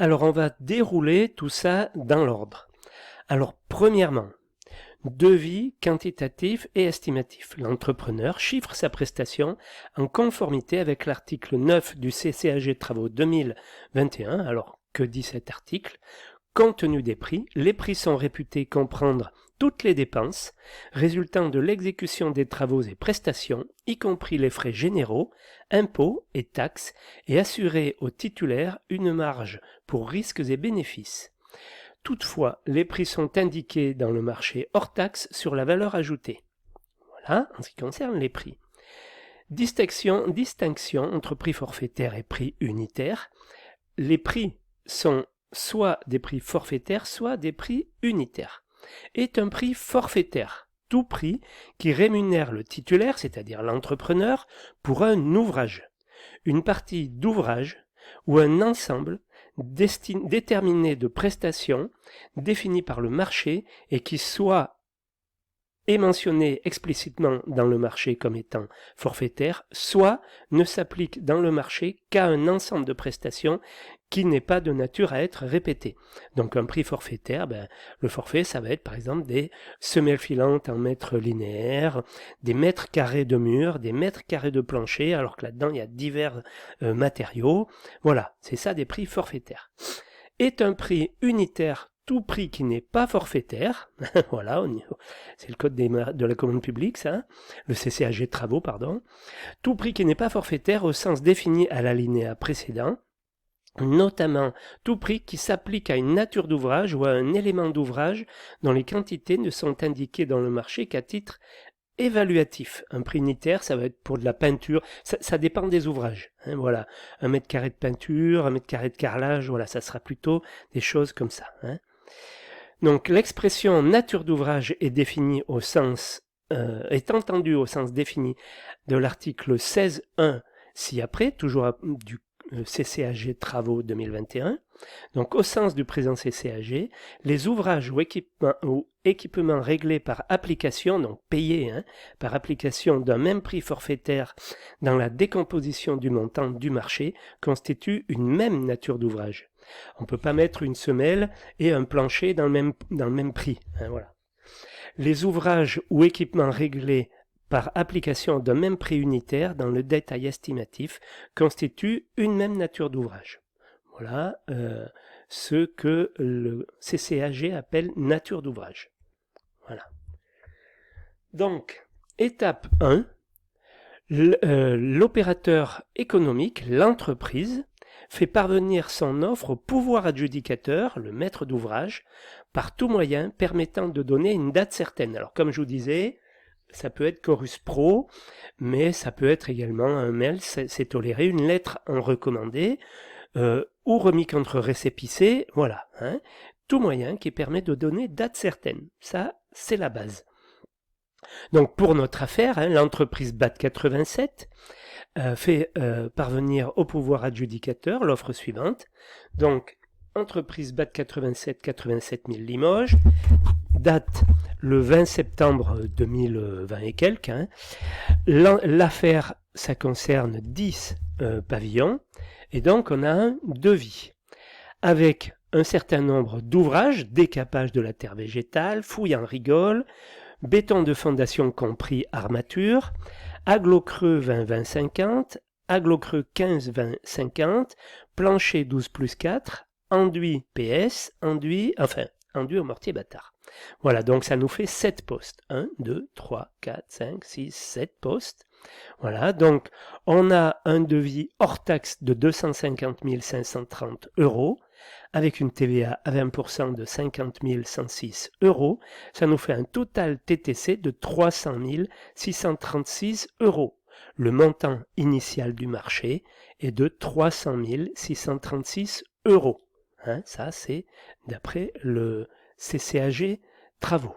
Alors on va dérouler tout ça dans l'ordre. Alors premièrement, devis quantitatif et estimatif. L'entrepreneur chiffre sa prestation en conformité avec l'article 9 du CCAG Travaux 2021. Alors que dit cet article ? Compte tenu des prix, les prix sont réputés comprendre toutes les dépenses résultant de l'exécution des travaux et prestations, y compris les frais généraux, impôts et taxes, et assurer au titulaire une marge pour risques et bénéfices. Toutefois, les prix sont indiqués dans le marché hors taxe sur la valeur ajoutée. Voilà, en ce qui concerne les prix. Distinction entre prix forfaitaire et prix unitaire. Les prix sont soit des prix forfaitaires, soit des prix unitaires. Est un prix forfaitaire, tout prix qui rémunère le titulaire, c'est-à-dire l'entrepreneur, pour un ouvrage, une partie d'ouvrage ou un ensemble déterminé de prestations définies par le marché et qui soit est mentionné explicitement dans le marché comme étant forfaitaire, soit ne s'applique dans le marché qu'à un ensemble de prestations qui n'est pas de nature à être répété. Donc un prix forfaitaire, le forfait, ça va être par exemple des semelles filantes en mètres linéaires, des mètres carrés de murs, des mètres carrés de plancher, alors que là-dedans il y a divers matériaux. Voilà, c'est ça des prix forfaitaires. Est un prix unitaire tout prix qui n'est pas forfaitaire, voilà, c'est le code de la commande publique, ça, le CCAG Travaux, pardon, tout prix qui n'est pas forfaitaire au sens défini à l'alinéa précédent, notamment tout prix qui s'applique à une nature d'ouvrage ou à un élément d'ouvrage dont les quantités ne sont indiquées dans le marché qu'à titre évaluatif. Un prix unitaire, ça va être pour de la peinture, ça dépend des ouvrages. Hein, voilà, 1 mètre carré de peinture, 1 mètre carré de carrelage, voilà, ça sera plutôt des choses comme ça. Hein. Donc l'expression nature d'ouvrage est définie au sens, est entendue au sens défini de l'article 16.1 ci-après, toujours du CCAG Travaux 2021. Donc au sens du présent CCAG, les ouvrages ou équipements réglés par application, donc payés par application d'un même prix forfaitaire dans la décomposition du montant du marché, constituent une même nature d'ouvrage. On ne peut pas mettre une semelle et un plancher dans le même prix. Hein, voilà. Les ouvrages ou équipements réglés par application d'un même prix unitaire dans le détail estimatif constituent une même nature d'ouvrage. Voilà ce que le CCAG appelle nature d'ouvrage. Voilà. Donc, étape 1, l'opérateur économique, l'entreprise, fait parvenir son offre au pouvoir adjudicateur, le maître d'ouvrage, par tout moyen permettant de donner une date certaine. Alors comme je vous disais, ça peut être Chorus Pro, mais ça peut être également un mail, c'est toléré, une lettre en recommandé, ou remis contre récépissé, voilà. Hein, tout moyen qui permet de donner date certaine. Ça, c'est la base. Donc pour notre affaire, l'entreprise BAT87 fait parvenir au pouvoir adjudicateur l'offre suivante. Donc, entreprise BAT87, 87 000 Limoges, date le 20 septembre 2020 et quelques. L'affaire, ça concerne 10 pavillons, et donc on a un devis avec un certain nombre d'ouvrages, décapage de la terre végétale, fouille en rigole, béton de fondation compris armature, aglo creux 20-20-50, aglo creux 15-20-50, plancher 12+4, enduit PS, enduit au mortier bâtard. Voilà, donc ça nous fait 7 postes. 1, 2, 3, 4, 5, 6, 7 postes. Voilà, donc on a un devis hors taxe de 250 530 €, avec une TVA à 20% de 50 106 €. Ça nous fait un total TTC de 300 636 €. Le montant initial du marché est de 300 636 €. Hein, ça, c'est d'après le CCAG Travaux.